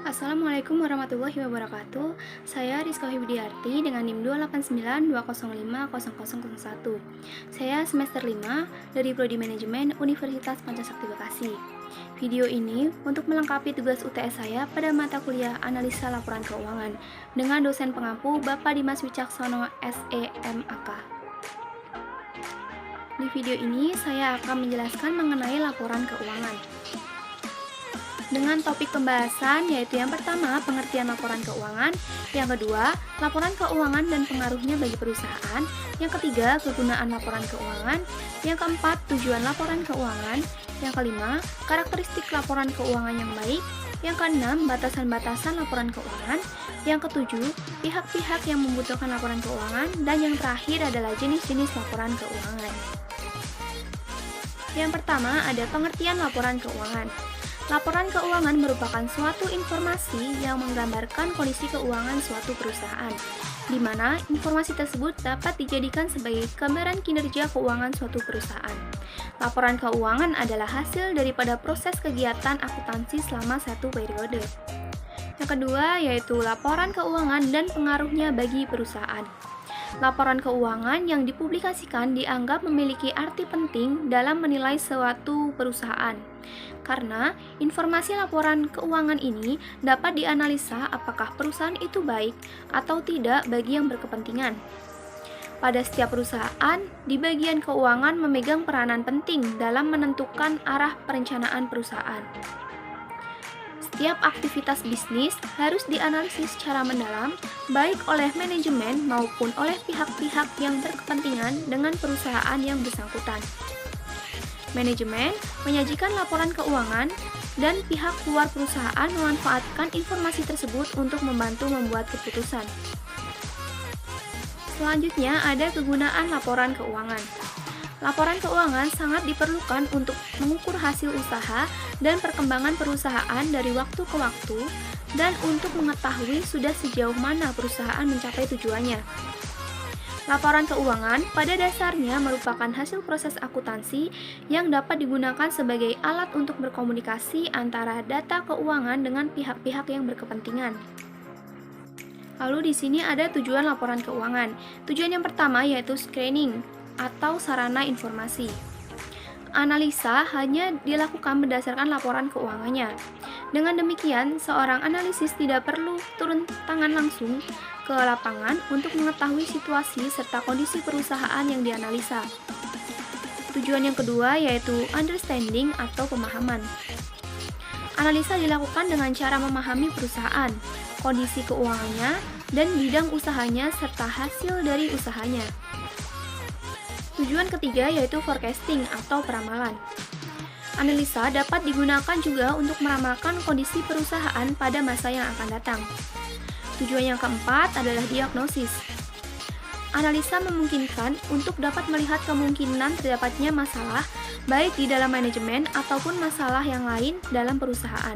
Assalamualaikum warahmatullahi wabarakatuh. Saya Rizka Widiarti dengan NIM 289205001. Saya semester 5 dari Prodi Manajemen Universitas Pancasakti Bekasi. Video ini untuk melengkapi tugas UTS saya pada mata kuliah Analisa Laporan Keuangan dengan dosen pengampu Bapak Dimas Wicaksono SEMAK. Di video ini saya akan menjelaskan mengenai laporan keuangan. Dengan topik pembahasan yaitu yang pertama, pengertian laporan keuangan, yang kedua, laporan keuangan dan pengaruhnya bagi perusahaan, yang ketiga, kegunaan laporan keuangan, yang keempat, tujuan laporan keuangan, yang kelima, karakteristik laporan keuangan yang baik, yang keenam, batasan-batasan laporan keuangan, yang ketujuh, pihak-pihak yang membutuhkan laporan keuangan, dan yang terakhir adalah jenis-jenis laporan keuangan. Yang pertama, ada pengertian laporan keuangan. Laporan keuangan merupakan suatu informasi yang menggambarkan kondisi keuangan suatu perusahaan, di mana informasi tersebut dapat dijadikan sebagai gambaran kinerja keuangan suatu perusahaan. Laporan keuangan adalah hasil daripada proses kegiatan akuntansi selama satu periode. Yang kedua yaitu laporan keuangan dan pengaruhnya bagi perusahaan. Laporan keuangan yang dipublikasikan dianggap memiliki arti penting dalam menilai suatu perusahaan. Karena informasi laporan keuangan ini dapat dianalisa apakah perusahaan itu baik atau tidak bagi yang berkepentingan. Pada setiap perusahaan, di bagian keuangan memegang peranan penting dalam menentukan arah perencanaan perusahaan. Setiap aktivitas bisnis harus dianalisis secara mendalam, baik oleh manajemen maupun oleh pihak-pihak yang berkepentingan dengan perusahaan yang bersangkutan. Manajemen menyajikan laporan keuangan dan pihak luar perusahaan memanfaatkan informasi tersebut untuk membantu membuat keputusan. Selanjutnya ada kegunaan laporan keuangan. Laporan keuangan sangat diperlukan untuk mengukur hasil usaha dan perkembangan perusahaan dari waktu ke waktu dan untuk mengetahui sudah sejauh mana perusahaan mencapai tujuannya. Laporan keuangan pada dasarnya merupakan hasil proses akuntansi yang dapat digunakan sebagai alat untuk berkomunikasi antara data keuangan dengan pihak-pihak yang berkepentingan. Lalu di sini ada tujuan laporan keuangan. Tujuan yang pertama yaitu screening atau sarana informasi. Analisa hanya dilakukan berdasarkan laporan keuangannya. Dengan demikian, seorang analisis tidak perlu turun tangan langsung ke lapangan untuk mengetahui situasi serta kondisi perusahaan yang dianalisa. Tujuan yang kedua yaitu understanding atau pemahaman. Analisa dilakukan dengan cara memahami perusahaan, kondisi keuangannya, dan bidang usahanya serta hasil dari usahanya. Tujuan ketiga yaitu forecasting atau peramalan. Analisa dapat digunakan juga untuk meramalkan kondisi perusahaan pada masa yang akan datang. Tujuan yang keempat adalah diagnosis. Analisa memungkinkan untuk dapat melihat kemungkinan terdapatnya masalah baik di dalam manajemen ataupun masalah yang lain dalam perusahaan.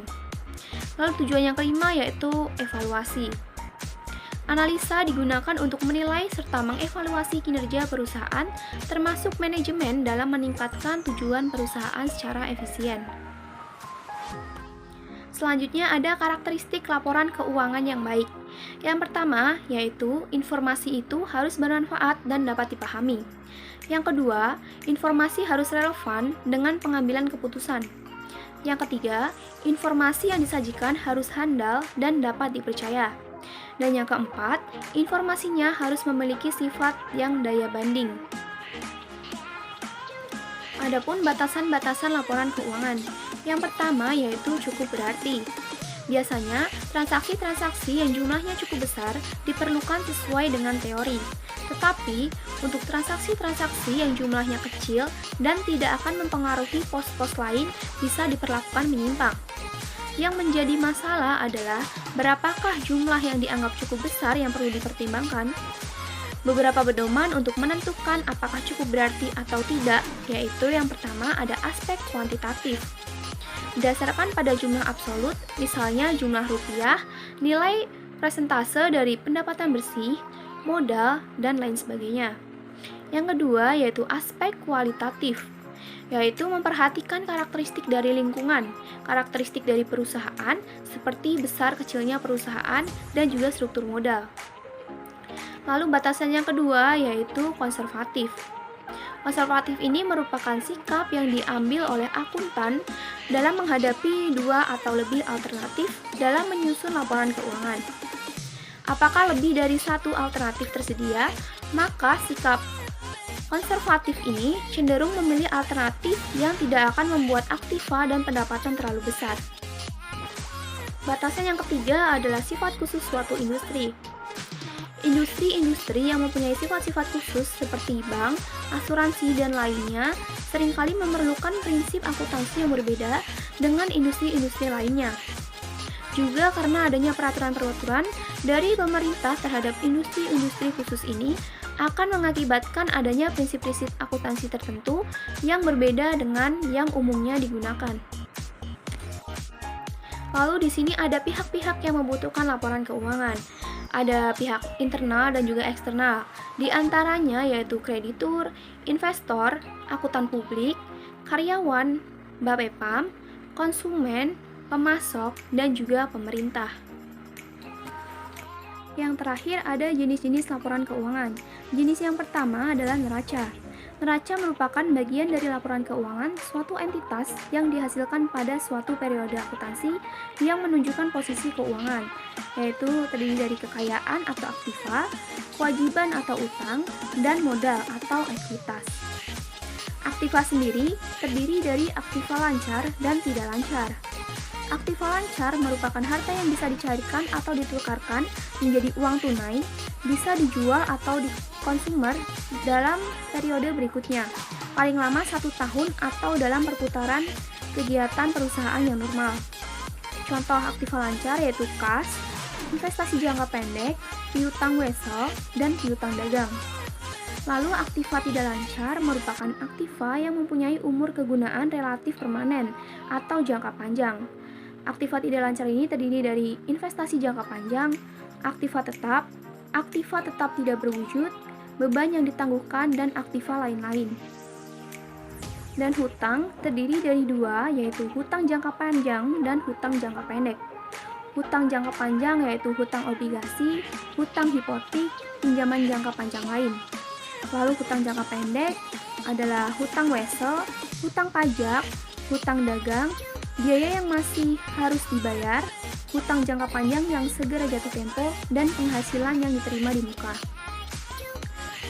Lalu tujuan yang kelima yaitu evaluasi. Analisa digunakan untuk menilai serta mengevaluasi kinerja perusahaan termasuk manajemen dalam meningkatkan tujuan perusahaan secara efisien. Selanjutnya ada karakteristik laporan keuangan yang baik. Yang pertama yaitu informasi itu harus bermanfaat dan dapat dipahami. Yang kedua, informasi harus relevan dengan pengambilan keputusan. Yang ketiga, informasi yang disajikan harus handal dan dapat dipercaya. Dan yang keempat, informasinya harus memiliki sifat yang daya banding. Adapun batasan-batasan laporan keuangan. Yang pertama yaitu cukup berarti. Biasanya, transaksi-transaksi yang jumlahnya cukup besar diperlukan sesuai dengan teori. Tetapi, untuk transaksi-transaksi yang jumlahnya kecil dan tidak akan mempengaruhi pos-pos lain bisa diperlakukan menyimpang. Yang menjadi masalah adalah berapakah jumlah yang dianggap cukup besar yang perlu dipertimbangkan. Beberapa pedoman untuk menentukan apakah cukup berarti atau tidak, yaitu yang pertama ada aspek kuantitatif. Berdasarkan pada jumlah absolut, misalnya jumlah rupiah, nilai persentase dari pendapatan bersih, modal, dan lain sebagainya. Yang kedua yaitu aspek kualitatif, yaitu memperhatikan karakteristik dari lingkungan, karakteristik dari perusahaan, seperti besar kecilnya perusahaan dan juga struktur modal. Lalu batasan yang kedua yaitu konservatif. Konservatif ini merupakan sikap yang diambil oleh akuntan dalam menghadapi dua atau lebih alternatif dalam menyusun laporan keuangan. Apakah lebih dari satu alternatif tersedia, maka sikap konservatif ini cenderung memilih alternatif yang tidak akan membuat aktiva dan pendapatan terlalu besar. Batasan yang ketiga adalah sifat khusus suatu industri. Industri-industri yang mempunyai sifat-sifat khusus seperti bank, asuransi, dan lainnya seringkali memerlukan prinsip akuntansi yang berbeda dengan industri-industri lainnya. Juga karena adanya peraturan-peraturan dari pemerintah terhadap industri-industri khusus ini akan mengakibatkan adanya prinsip-prinsip akuntansi tertentu yang berbeda dengan yang umumnya digunakan. Lalu di sini ada pihak-pihak yang membutuhkan laporan keuangan. Ada pihak internal dan juga eksternal. Di antaranya yaitu kreditur, investor, akuntan publik, karyawan, Bapepam, konsumen, pemasok, dan juga pemerintah. Yang terakhir ada jenis-jenis laporan keuangan. Jenis yang pertama adalah neraca. Neraca merupakan bagian dari laporan keuangan suatu entitas yang dihasilkan pada suatu periode akuntansi yang menunjukkan posisi keuangan, yaitu terdiri dari kekayaan atau aktiva, kewajiban atau utang, dan modal atau ekuitas. Aktiva sendiri terdiri dari aktiva lancar dan tidak lancar. Aktiva lancar merupakan harta yang bisa dicairkan atau ditukarkan menjadi uang tunai, bisa dijual atau dikonsumer dalam periode berikutnya, paling lama 1 tahun atau dalam perputaran kegiatan perusahaan yang normal. Contoh aktiva lancar yaitu kas, investasi jangka pendek, piutang wesel, dan piutang dagang. Lalu aktiva tidak lancar merupakan aktiva yang mempunyai umur kegunaan relatif permanen atau jangka panjang. Aktiva tidak lancar ini terdiri dari investasi jangka panjang, aktiva tetap tidak berwujud, beban yang ditangguhkan, dan aktiva lain-lain. Dan hutang terdiri dari dua, yaitu hutang jangka panjang dan hutang jangka pendek. Hutang jangka panjang yaitu hutang obligasi, hutang hipotek, pinjaman jangka panjang lain. Lalu hutang jangka pendek adalah hutang wesel, hutang pajak, hutang dagang, biaya yang masih harus dibayar, hutang jangka panjang yang segera jatuh tempo, dan penghasilan yang diterima di muka.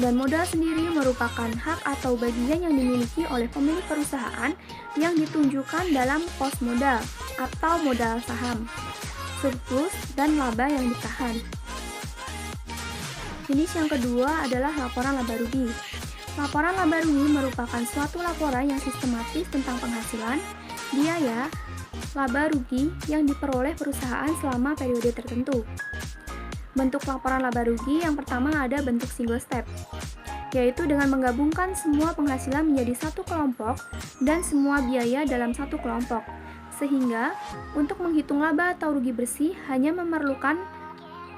Dan modal sendiri merupakan hak atau bagian yang dimiliki oleh pemilik perusahaan yang ditunjukkan dalam pos modal atau modal saham, surplus, dan laba yang ditahan. Jenis yang kedua adalah laporan laba rugi. Laporan laba rugi merupakan suatu laporan yang sistematis tentang penghasilan, biaya, laba rugi yang diperoleh perusahaan selama periode tertentu. Bentuk laporan laba rugi yang pertama ada bentuk single step, yaitu dengan menggabungkan semua penghasilan menjadi satu kelompok dan semua biaya dalam satu kelompok, sehingga untuk menghitung laba atau rugi bersih hanya memerlukan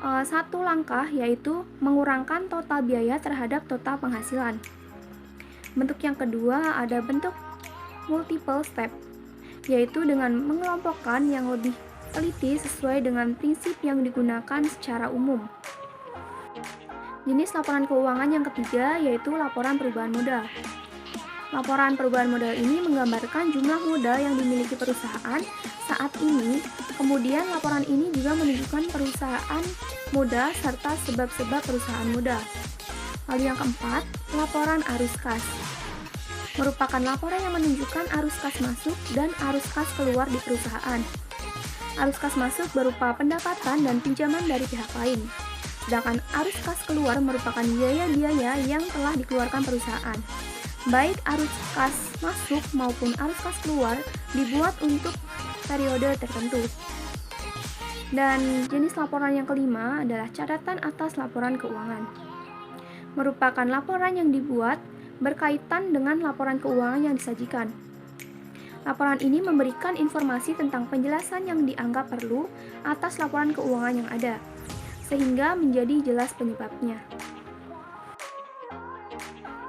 satu langkah, yaitu mengurangkan total biaya terhadap total penghasilan. Bentuk yang kedua ada bentuk multiple step, yaitu dengan mengelompokkan yang lebih teliti sesuai dengan prinsip yang digunakan secara umum. Jenis laporan keuangan yang ketiga yaitu laporan perubahan modal. Laporan perubahan modal ini menggambarkan jumlah modal yang dimiliki perusahaan saat ini, kemudian laporan ini juga menunjukkan perusahaan modal serta sebab-sebab perusahaan modal. Lalu yang keempat, laporan arus kas. Merupakan laporan yang menunjukkan arus kas masuk dan arus kas keluar di perusahaan. Arus kas masuk berupa pendapatan dan pinjaman dari pihak lain. Sedangkan arus kas keluar merupakan biaya-biaya yang telah dikeluarkan perusahaan. Baik arus kas masuk maupun arus kas keluar dibuat untuk periode tertentu. Dan jenis laporan yang kelima adalah catatan atas laporan keuangan. Merupakan laporan yang dibuat berkaitan dengan laporan keuangan yang disajikan. Laporan ini memberikan informasi tentang penjelasan yang dianggap perlu atas laporan keuangan yang ada, sehingga menjadi jelas penyebabnya.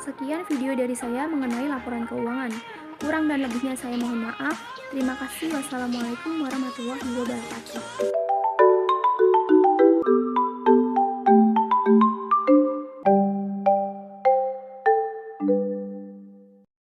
Sekian video dari saya mengenai laporan keuangan. Kurang dan lebihnya saya mohon maaf. Terima kasih. Wassalamualaikum warahmatullahi wabarakatuh.